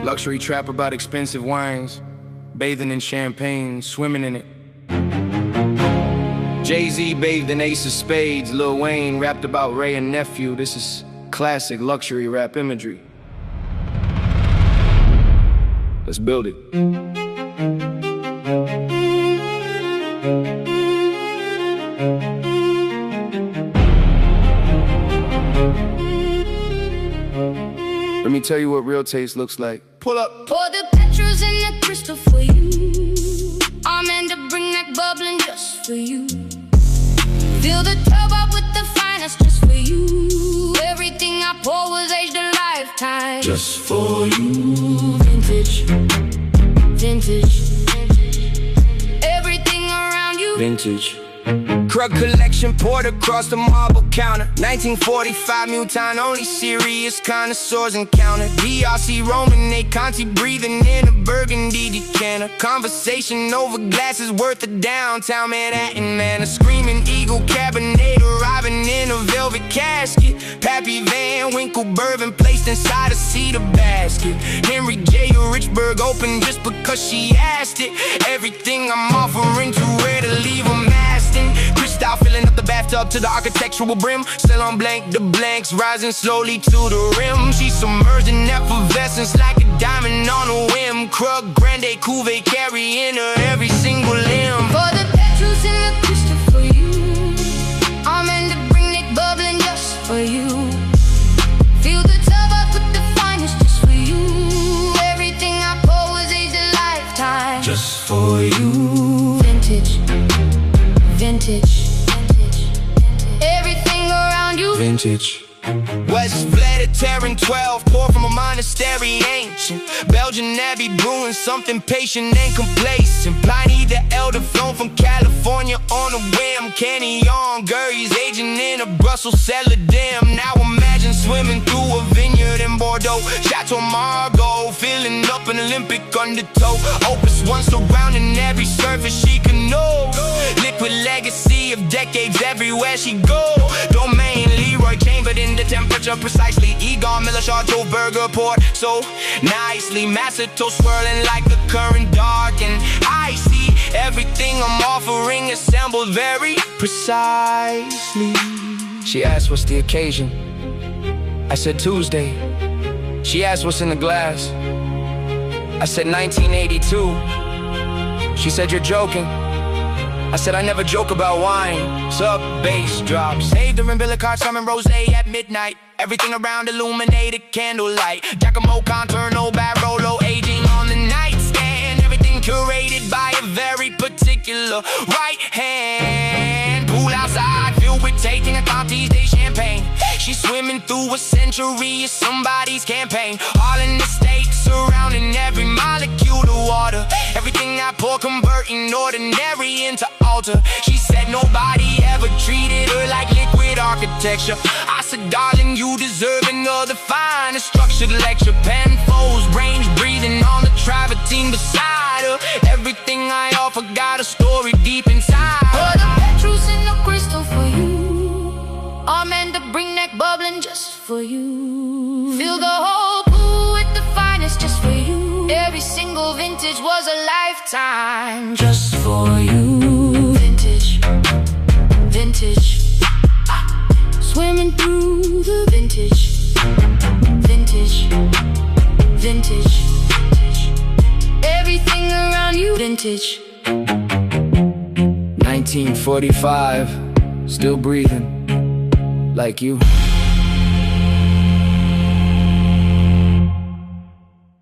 Luxury trap about expensive wines, bathing in champagne, swimming in it. Jay-Z bathed in ace of spades, Lil Wayne rapped about Ray and nephew. This is classic luxury rap imagery. Let's build it. Let me tell you what real taste looks like. Pull up. Pour the petros in the crystal for you. I'm in to bring that bubbling just for you. Fill the tub up with the finest just for you. Everything I pour was aged a lifetime. Just for you. Vintage, vintage. Everything around you. Vintage. Krug collection poured across the marble counter. 1945 Muton, only serious connoisseurs encounter. DRC Roman, they Conti breathing in a burgundy decanter. Conversation over glasses worth of downtown Manhattan, man. A screaming eagle cabernet arriving in a velvet casket. Pappy Van Winkle bourbon placed inside a cedar basket. Henry J. Richburg open just because she asked it. Everything I'm offering to her to leave them asking. Crystal filling up the bathtub to the architectural brim. Still on blank, the blanks rising slowly to the rim. She's submerged in effervescence like a diamond on a whim. Krug, grande, cuvee, carrying her every single limb. For the petals in the crystal for you. I'm in to bring it bubbling just for you. Fill the tub up with the finest just for you. Everything I pour was aged a lifetime. Just for you. Vintage, vintage. Everything around you. Vintage. West Vladiterin 12, pour from a monastery ancient. Belgian Abbey brewing something patient and complacent. Pliny the Elder flown from California on a whim. Kenny Younger, he's aging in a Brussels cellar dim. Now imagine swimming through a vineyard in Bordeaux. Chateau Margaux, filling up an Olympic undertow. Opus One surrounding every surface she can know. Liquid legacy of decades everywhere she go. Domain Leroy chambered in the temperature precisely. Egon Miller Chateau burger poured so nicely. Masseter swirling like the current dark and icy. Everything I'm offering assembled very precisely. She asked what's the occasion. I said Tuesday. She asked what's in the glass. I said 1982. She said you're joking. I said I never joke about wine. Sub bass drop. Saved her in Billicard, summon rosé at midnight. Everything around illuminated candlelight. Giacomo Contorno, Barolo, aging on the nightstand. Everything curated by a very particular right hand. Pool outside, filled with tasting a Conti's Day champagne. She's swimming through a century of somebody's campaign. All in the stakes surrounding every molecule of water. Everything I pour converting ordinary into altar. She said nobody ever treated her like liquid architecture. I said darling, you deserving of the finest structured lecture. Penfolds, range breathing on the travertine beside her. Everything I offer got a story deep inside. For the petals in the crystal for you. I'm meant to bring that bubbling just for you. Fill the whole pool with the finest just for you. Every single vintage was a lifetime just for you. Vintage, vintage. Swimming through the vintage, vintage, vintage. Everything around you. Vintage. 1945, still breathing like you.